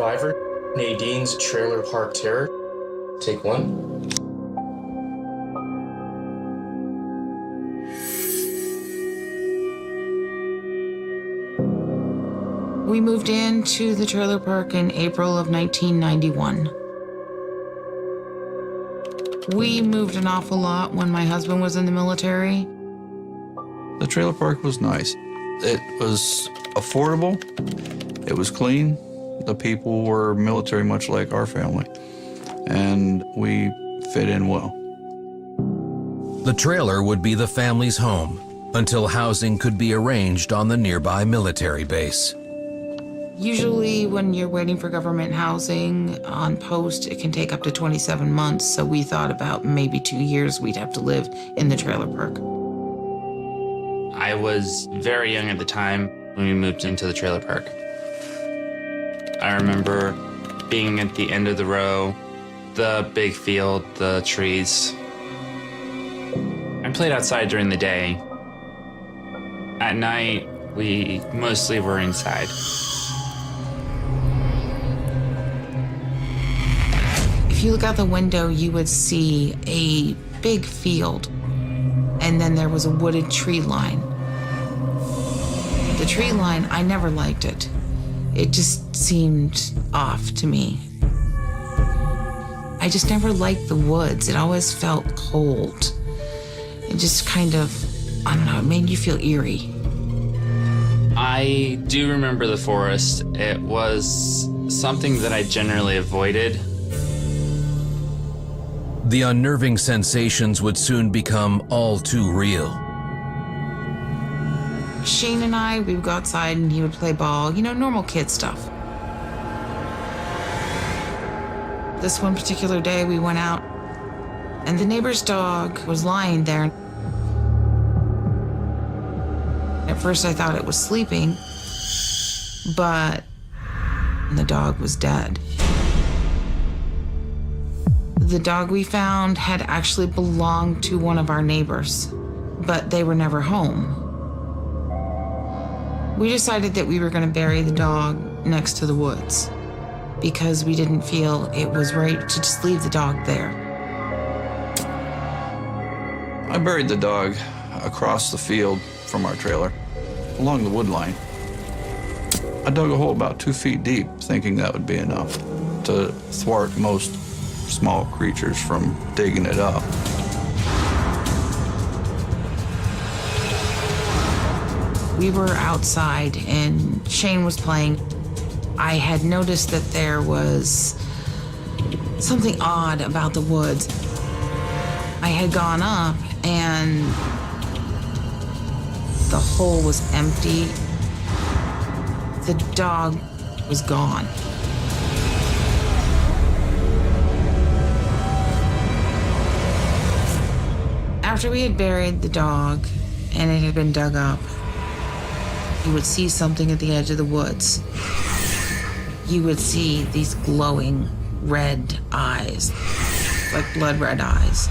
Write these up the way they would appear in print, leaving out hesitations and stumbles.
Survivor, Nadine's Trailer Park Terror. Take one. We moved into the trailer park in April of 1991. We moved an awful lot when my husband was in the military. The trailer park was nice. It was affordable, it was clean, the people were military much like our family, and we fit in well. The trailer would be the family's home until housing could be arranged on the nearby military base. Usually when you're waiting for government housing on post, it can take up to 27 months, so we thought about maybe 2 years we'd have to live in the trailer park. I was very young at the time when we moved into the trailer park. I remember being at the end of the row, the big field, the trees. I played outside during the day. At night, we mostly were inside. If you look out the window, you would see a big field, and then there was a wooded tree line. The tree line, I never liked it. It just seemed off to me. I just never liked the woods. It always felt cold. It just kind of, I don't know, it made you feel eerie. I do remember the forest. It was something that I generally avoided. The unnerving sensations would soon become all too real. Shane and I, we would go outside and he would play ball, you know, normal kid stuff. This one particular day we went out and the neighbor's dog was lying there. At first I thought it was sleeping, but the dog was dead. The dog we found had actually belonged to one of our neighbors, but they were never home. We decided that we were going to bury the dog next to the woods because we didn't feel it was right to just leave the dog there. I buried the dog across the field from our trailer, along the wood line. I dug a hole about 2 feet deep, thinking that would be enough to thwart most small creatures from digging it up. We were outside and Shane was playing. I had noticed that there was something odd about the woods. I had gone up and the hole was empty. The dog was gone. After we had buried the dog and it had been dug up, you would see something at the edge of the woods. You would see these glowing red eyes, like blood red eyes.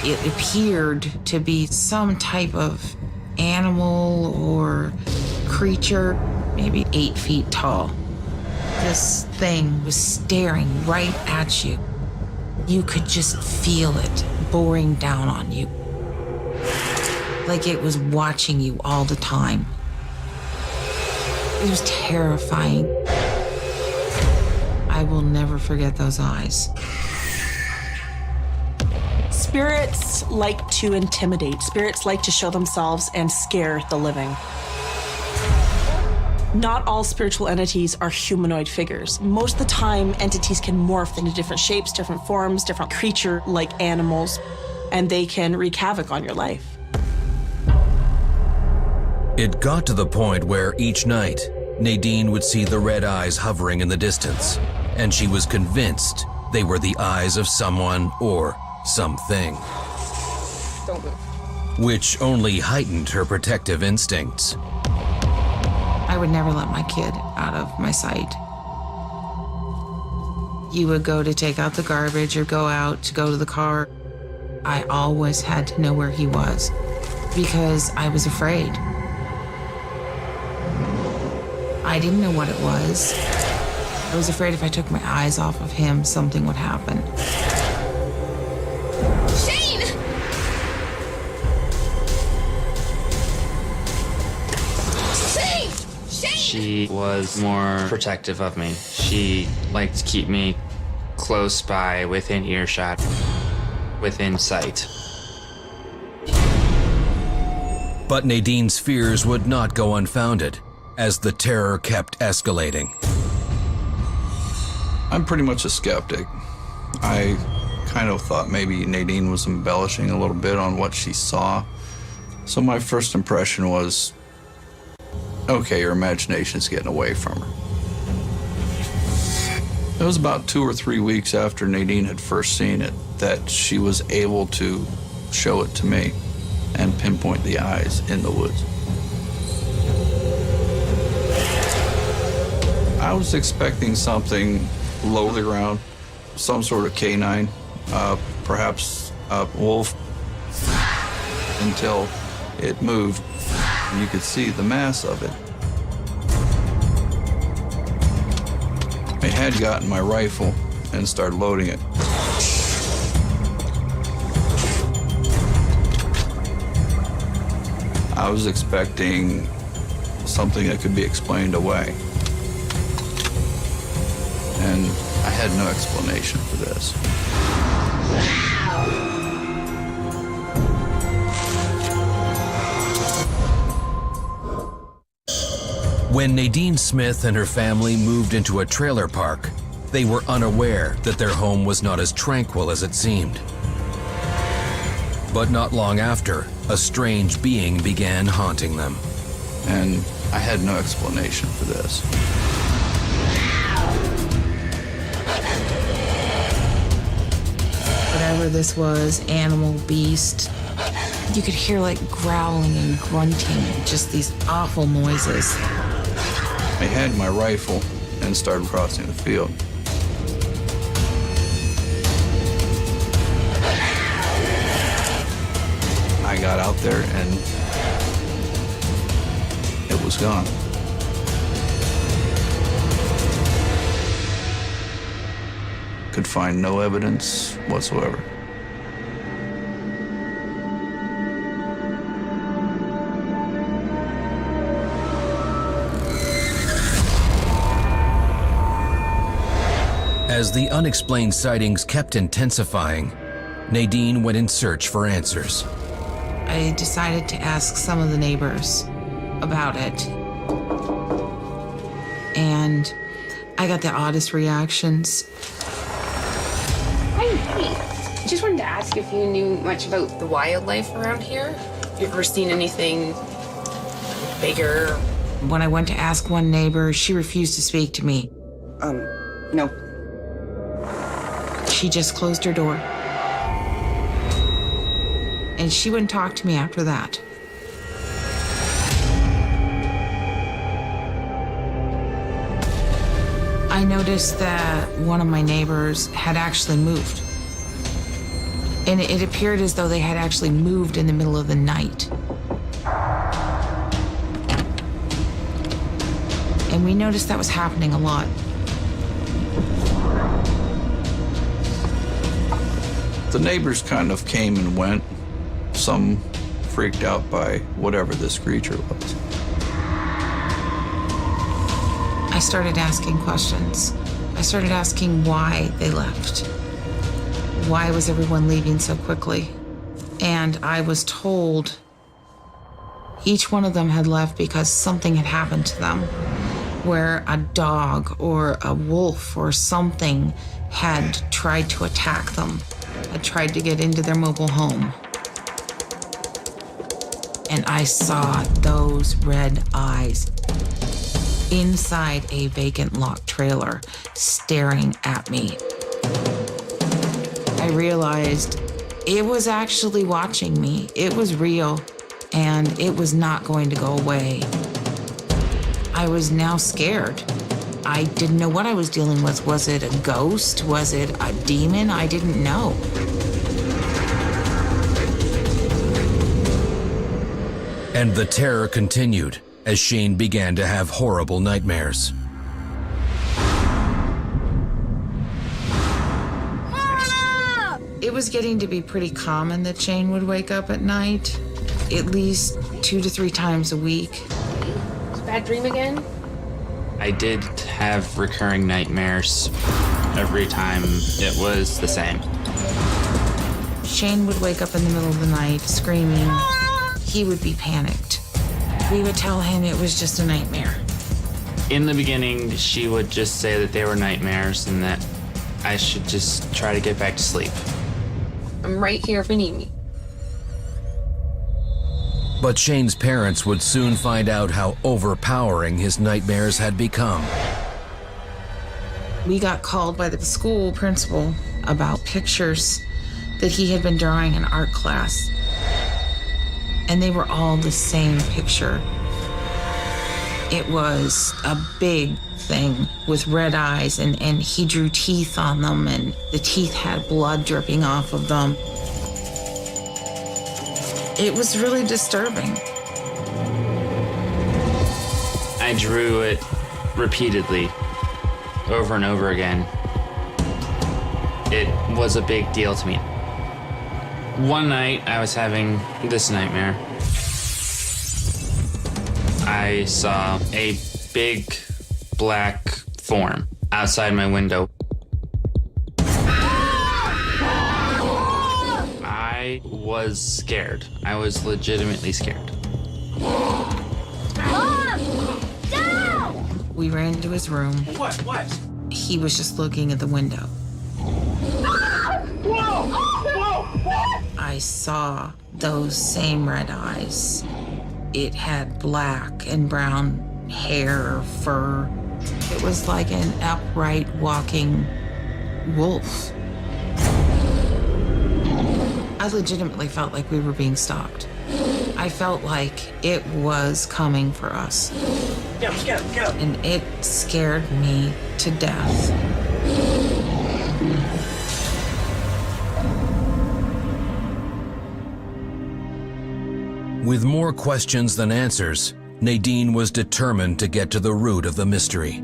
It appeared to be some type of animal or creature, maybe 8 feet tall. This thing was staring right at you. You could just feel it boring down on you, like it was watching you all the time. It was terrifying. I will never forget those eyes. Spirits like to intimidate. Spirits like to show themselves and scare the living. Not all spiritual entities are humanoid figures. Most of the time, entities can morph into different shapes, different forms, different creature-like animals, and they can wreak havoc on your life. It got to the point where each night, Nadine would see the red eyes hovering in the distance, and she was convinced they were the eyes of someone or something. Don't move. Which only heightened her protective instincts. I would never let my kid out of my sight. You would go to take out the garbage or go out to go to the car. I always had to know where he was because I was afraid. I didn't know what it was. I was afraid if I took my eyes off of him, something would happen. Shane! Shane! Shane! She was more protective of me. She liked to keep me close by, within earshot, within sight. But Nadine's fears would not go unfounded as the terror kept escalating. I'm pretty much a skeptic. I kind of thought maybe Nadine was embellishing a little bit on what she saw. So my first impression was, okay, her imagination's getting away from her. It was about 2 or 3 weeks after Nadine had first seen it that she was able to show it to me and pinpoint the eyes in the woods. I was expecting something low to the ground, some sort of canine, perhaps a wolf, until it moved and you could see the mass of it. I had gotten my rifle and started loading it. I was expecting something that could be explained away. And I had no explanation for this. When Nadine Smith and her family moved into a trailer park, they were unaware that their home was not as tranquil as it seemed. But not long after, a strange being began haunting them. And I had no explanation for this. Whatever this was, animal, beast, you could hear like growling and grunting, just these awful noises. I had my rifle and started crossing the field. I got out there and it was gone. Could find no evidence whatsoever. As the unexplained sightings kept intensifying, Nadine went in search for answers. I decided to ask some of the neighbors about it. And I got the oddest reactions. Hi. Just wanted to ask if you knew much about the wildlife around here. You ever seen anything bigger? When I went to ask one neighbor, she refused to speak to me. No. She just closed her door. And she wouldn't talk to me after that. I noticed that one of my neighbors had actually moved. And it appeared as though they had actually moved in the middle of the night. And we noticed that was happening a lot. The neighbors kind of came and went, some freaked out by whatever this creature was. I started asking questions. I started asking why they left. Why was everyone leaving so quickly? And I was told each one of them had left because something had happened to them, where a dog or a wolf or something had tried to attack them, had tried to get into their mobile home. And I saw those red eyes inside a vacant lot trailer staring at me. I realized it was actually watching me. It was real, and it was not going to go away. I was now scared. I didn't know what I was dealing with. Was it a ghost? Was it a demon? I didn't know. And the terror continued as Shane began to have horrible nightmares. It was getting to be pretty common that Shane would wake up at night, at least 2 to 3 times a week. Bad dream again? I did have recurring nightmares. Every time it was the same. Shane would wake up in the middle of the night screaming. He would be panicked. We would tell him it was just a nightmare. In the beginning, she would just say that they were nightmares and that I should just try to get back to sleep. I'm right here if you need me. But Shane's parents would soon find out how overpowering his nightmares had become. We got called by the school principal about pictures that he had been drawing in art class. And they were all the same picture. It was a big thing with red eyes, and he drew teeth on them, and the teeth had blood dripping off of them. It was really disturbing. I drew it repeatedly, over and over again. It was a big deal to me. One night, I was having this nightmare. I saw a big black form outside my window. I was scared. I was legitimately scared. We ran into his room. What? He was just looking at the window. I saw those same red eyes. It had black and brown hair or fur. It was like an upright walking wolf. I legitimately felt like we were being stalked. I felt like it was coming for us. Get him. And it scared me to death. With more questions than answers, Nadine was determined to get to the root of the mystery.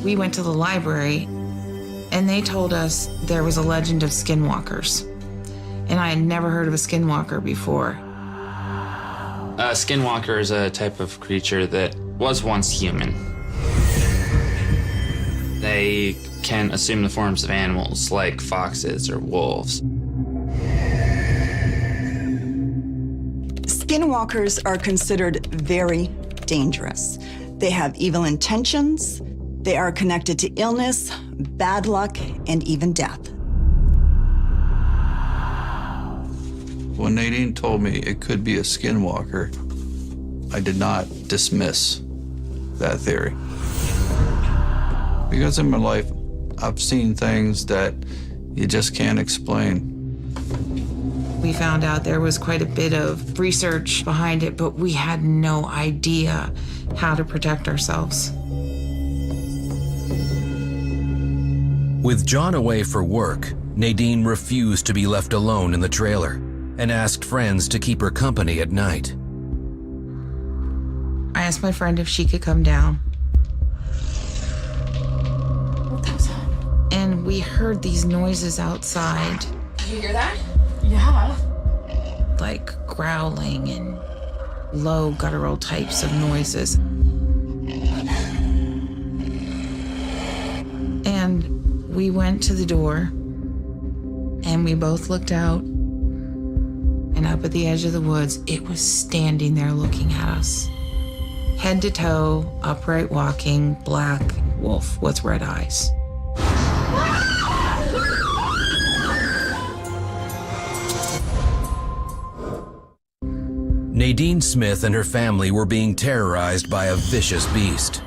We went to the library, and they told us there was a legend of skinwalkers. And I had never heard of a skinwalker before. A skinwalker is a type of creature that was once human. They can assume the forms of animals like foxes or wolves. Skinwalkers are considered very dangerous. They have evil intentions. They are connected to illness, bad luck, and even death. When Nadine told me it could be a skinwalker, I did not dismiss that theory. Because in my life, I've seen things that you just can't explain. We found out there was quite a bit of research behind it, but we had no idea how to protect ourselves. With John away for work, Nadine refused to be left alone in the trailer and asked friends to keep her company at night. I asked my friend if she could come down. And we heard these noises outside. Did you hear that? Yeah. Like growling and low guttural types of noises. And we went to the door, and we both looked out, and up at the edge of the woods, it was standing there looking at us. Head to toe, upright walking, black wolf with red eyes. Nadine Smith and her family were being terrorized by a vicious beast.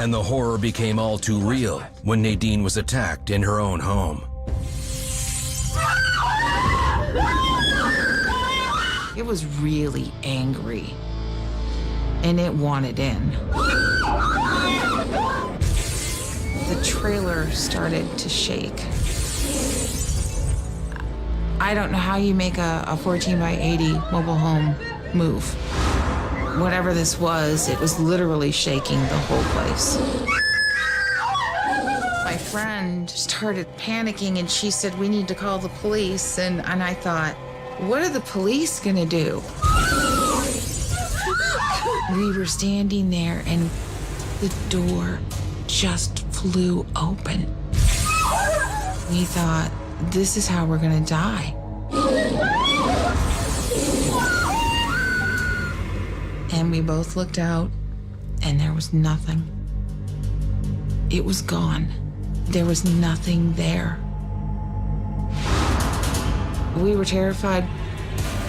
And the horror became all too real when Nadine was attacked in her own home. It was really angry, and it wanted in. The trailer started to shake. I don't know how you make a 14 by 80 mobile home move. Whatever this was, it was literally shaking the whole place. My friend started panicking and she said, we need to call the police. And I thought, what are the police gonna do? We were standing there and the door just flew open. We thought, this is how we're gonna die. And we both looked out and there was nothing. It was gone. There was nothing there. We were terrified.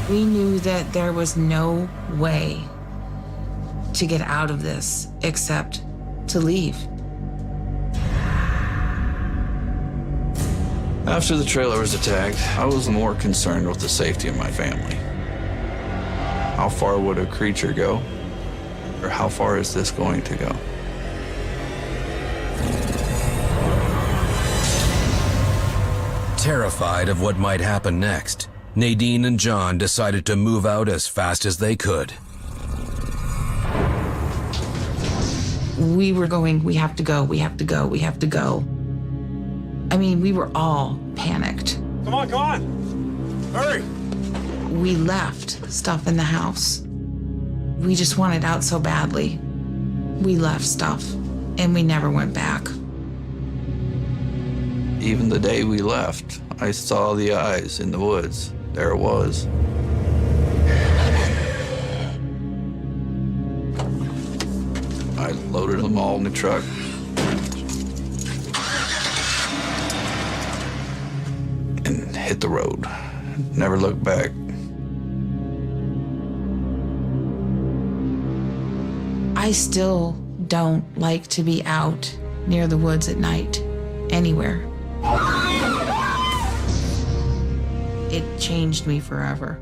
We knew that there was no way to get out of this except to leave. After the trailer was attacked, I was more concerned with the safety of my family. How far would a creature go? Or how far is this going to go? Terrified of what might happen next, Nadine and John decided to move out as fast as they could. We were going, we have to go, we have to go, we have to go. I mean, we were all panicked. Come on! Hurry! We left stuff in the house. We just wanted out so badly. We left stuff and we never went back. Even the day we left, I saw the eyes in the woods. There it was. I loaded them all in the truck. And hit the road. Never looked back. I still don't like to be out near the woods at night, anywhere. It changed me forever.